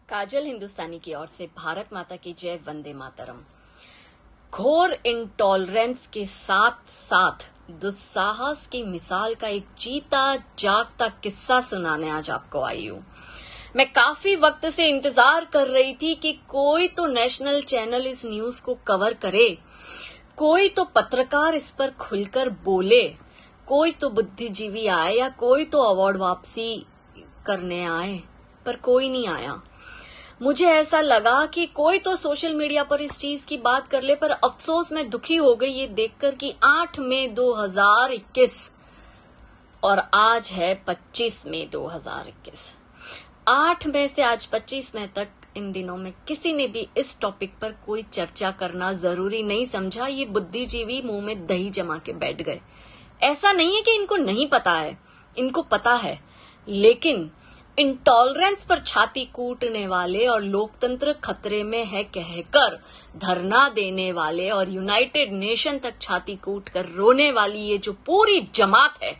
काजल हिंदुस्तानी की ओर से भारत माता की जय, वंदे मातरम। घोर इंटॉलरेंस के साथ साथ दुस्साहस की मिसाल का एक जीता जागता किस्सा सुनाने आज आपको आई हूँ। मैं काफी वक्त से इंतजार कर रही थी कि कोई तो नेशनल चैनल इस न्यूज को कवर करे, कोई तो पत्रकार इस पर खुलकर बोले, कोई तो बुद्धिजीवी आए या कोई तो अवार्ड वापसी करने आए, पर कोई नहीं आया। मुझे ऐसा लगा कि कोई तो सोशल मीडिया पर इस चीज की बात कर ले, पर अफसोस मैं दुखी हो गई ये देखकर कि 8 मई 2021 और आज है 25 मई 2021। 8 मई से आज 25 मई तक इन दिनों में किसी ने भी इस टॉपिक पर कोई चर्चा करना जरूरी नहीं समझा। ये बुद्धिजीवी मुंह में दही जमा के बैठ गए। ऐसा नहीं है कि इनको नहीं पता है, इनको पता है, लेकिन इंटॉलरेंस पर छाती कूटने वाले और लोकतंत्र खतरे में है कहकर धरना देने वाले और यूनाइटेड नेशन तक छाती कूट कर रोने वाली ये जो पूरी जमात है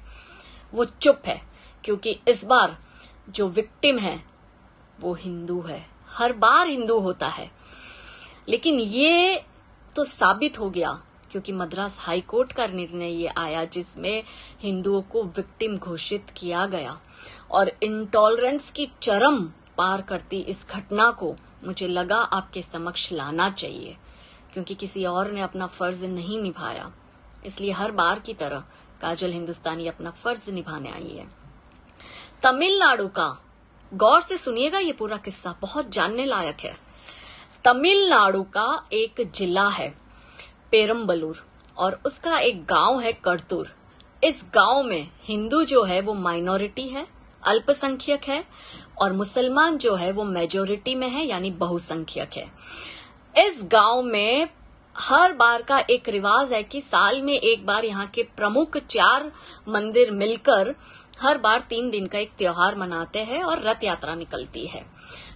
वो चुप है, क्योंकि इस बार जो विक्टिम है वो हिंदू है। हर बार हिंदू होता है, लेकिन ये तो साबित हो गया क्योंकि मद्रास हाई कोर्ट का निर्णय ये आया जिसमें हिंदुओं को विक्टिम घोषित किया गया। और इंटॉलरेंस की चरम पार करती इस घटना को मुझे लगा आपके समक्ष लाना चाहिए, क्योंकि किसी और ने अपना फर्ज नहीं निभाया। इसलिए हर बार की तरह काजल हिंदुस्तानी अपना फर्ज निभाने आई है। तमिलनाडु का, गौर से सुनिएगा, ये पूरा किस्सा बहुत जानने लायक है। तमिलनाडु का एक जिला है पेरम्बलूर और उसका एक गांव है करतूर। इस गांव में हिंदू जो है वो माइनॉरिटी है, अल्पसंख्यक है, और मुसलमान जो है वो मेजोरिटी में है, यानी बहुसंख्यक है। इस गांव में हर बार का एक रिवाज है कि साल में एक बार यहाँ के प्रमुख 4 मंदिर मिलकर हर बार 3 दिन का एक त्योहार मनाते हैं और रथ यात्रा निकलती है।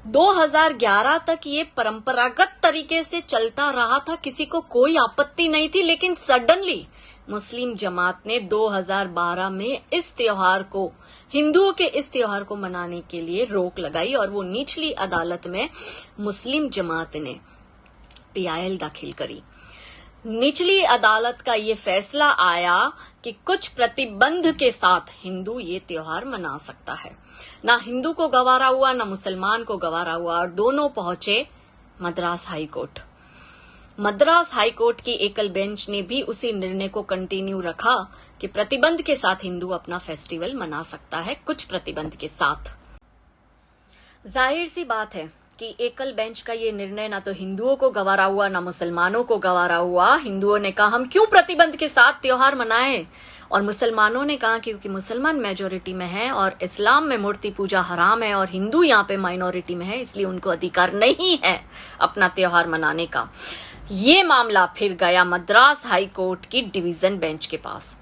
2011 तक ये परंपरागत तरीके से चलता रहा था, किसी को कोई आपत्ति नहीं थी, लेकिन सडनली मुस्लिम जमात ने 2012 में इस त्योहार को, हिंदुओं के इस त्योहार को मनाने के लिए रोक लगाई और वो निचली अदालत में मुस्लिम जमात ने PIL दाखिल करी। निचली अदालत का ये फैसला आया कि कुछ प्रतिबंध के साथ हिंदू ये त्योहार मना सकता है। ना हिंदू को गवारा हुआ, ना मुसलमान को गवारा हुआ, और दोनों पहुंचे Madras high court. Madras high court की एकल बेंच ने भी उसी निर्णय को कंटिन्यू रखा कि प्रतिबंध के साथ हिंदू अपना फेस्टिवल मना सकता है, कुछ प्रतिबंध के साथ। जाहिर सी बात है कि एकल बेंच का ये निर्णय ना तो हिंदुओं को गवारा हुआ, ना मुसलमानों को गवारा हुआ। हिंदुओं ने कहा हम क्यों प्रतिबंध के साथ त्योहार मनाएं, और मुसलमानों ने कहा क्योंकि मुसलमान मेजोरिटी में है और इस्लाम में मूर्ति पूजा हराम है और हिंदू यहाँ पे माइनॉरिटी में है, इसलिए उनको अधिकार नहीं है अपना त्योहार मनाने का। ये मामला फिर गया मद्रास हाई कोर्ट की डिवीजन बेंच के पास,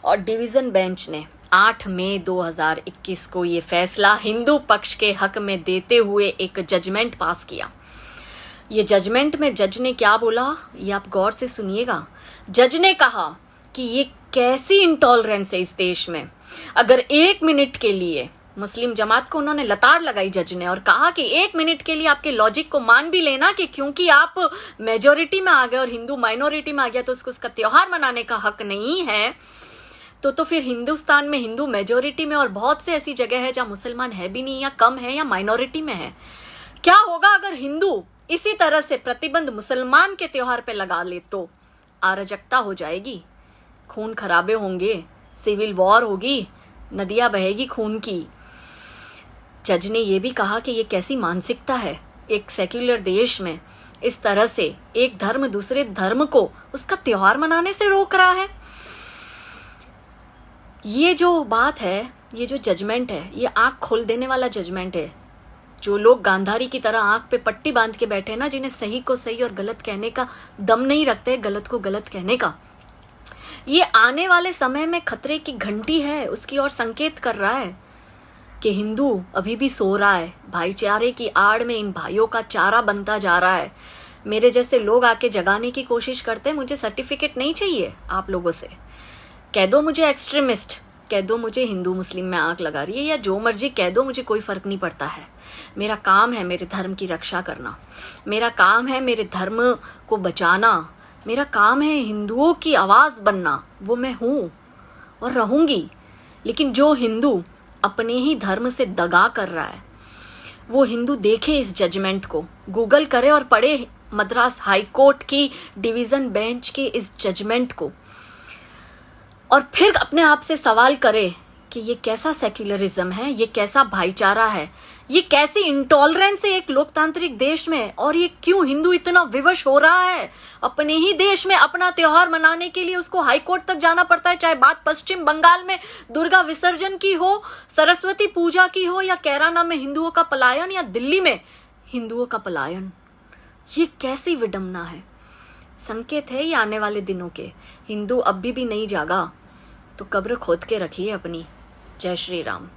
और डिवीजन बेंच ने 8 मई 2021 को ये फैसला हिंदू पक्ष के हक में देते हुए एक जजमेंट पास किया। ये जजमेंट में जज ने क्या बोला, ये आप गौर से सुनिएगा। जज ने कहा कि ये कैसी इंटॉलरेंस है इस देश में। अगर 1 मिनट के लिए मुस्लिम जमात को उन्होंने लताड़ लगाई जज ने, और कहा कि 1 मिनट के लिए आपके लॉजिक को मान भी लेना कि क्योंकि आप मेजोरिटी में आ गए और हिंदू माइनॉरिटी में आ गया तो उसका त्योहार मनाने का हक नहीं है, तो फिर हिंदुस्तान में हिंदू मेजोरिटी में और बहुत से ऐसी जगह है जहां मुसलमान है भी नहीं, या कम है, या माइनॉरिटी में है। क्या होगा अगर हिंदू इसी तरह से प्रतिबंध मुसलमान के त्योहार पे लगा ले? तो अराजकता हो जाएगी, खून खराबे होंगे, सिविल वॉर होगी, नदियां बहेगी खून की। जज ने यह भी कहा कि ये कैसी मानसिकता है, एक सेक्युलर देश में इस तरह से एक धर्म दूसरे धर्म को उसका त्योहार मनाने से रोक रहा है। ये जो बात है, ये जो जजमेंट है, ये आंख खोल देने वाला जजमेंट है। जो लोग गांधारी की तरह आंख पे पट्टी बांध के बैठे ना, जिन्हें सही को सही और गलत कहने का दम नहीं रखते, गलत को गलत कहने का, ये आने वाले समय में खतरे की घंटी है, उसकी ओर संकेत कर रहा है कि हिंदू अभी भी सो रहा है। भाईचारे की आड़ में इन भाइयों का चारा बनता जा रहा है। मेरे जैसे लोग आके जगाने की कोशिश करते हैं। मुझे सर्टिफिकेट नहीं चाहिए आप लोगों से, कह दो मुझे एक्सट्रीमिस्ट, कह दो मुझे हिंदू मुस्लिम में आंख लगा रही है, या जो मर्जी कह दो, मुझे कोई फर्क नहीं पड़ता है। मेरा काम है मेरे धर्म की रक्षा करना, मेरा काम है मेरे धर्म को बचाना, मेरा काम है हिंदुओं की आवाज बनना। वो मैं हूं और रहूंगी। लेकिन जो हिंदू अपने ही धर्म से दगा कर रहा है, वो हिंदू देखे इस जजमेंट को, गूगल करे और पढ़े मद्रास हाई कोर्ट की डिवीजन बेंच के इस जजमेंट को, और फिर अपने आप से सवाल करे कि ये कैसा सेक्युलरिज्म है, ये कैसा भाईचारा है, ये कैसी इंटॉलरेंस है एक लोकतांत्रिक देश में, और ये क्यों हिंदू इतना विवश हो रहा है अपने ही देश में अपना त्योहार मनाने के लिए उसको हाई कोर्ट तक जाना पड़ता है। चाहे बात पश्चिम बंगाल में दुर्गा विसर्जन की हो, सरस्वती पूजा की हो, या कैराना में हिंदुओं का पलायन, या दिल्ली में हिंदुओं का पलायन। ये कैसी विडंबना है। संकेत है ये आने वाले दिनों के। हिंदू अब भी नहीं जागा तो कब्र खोद के रखिए अपनी। जय श्री राम।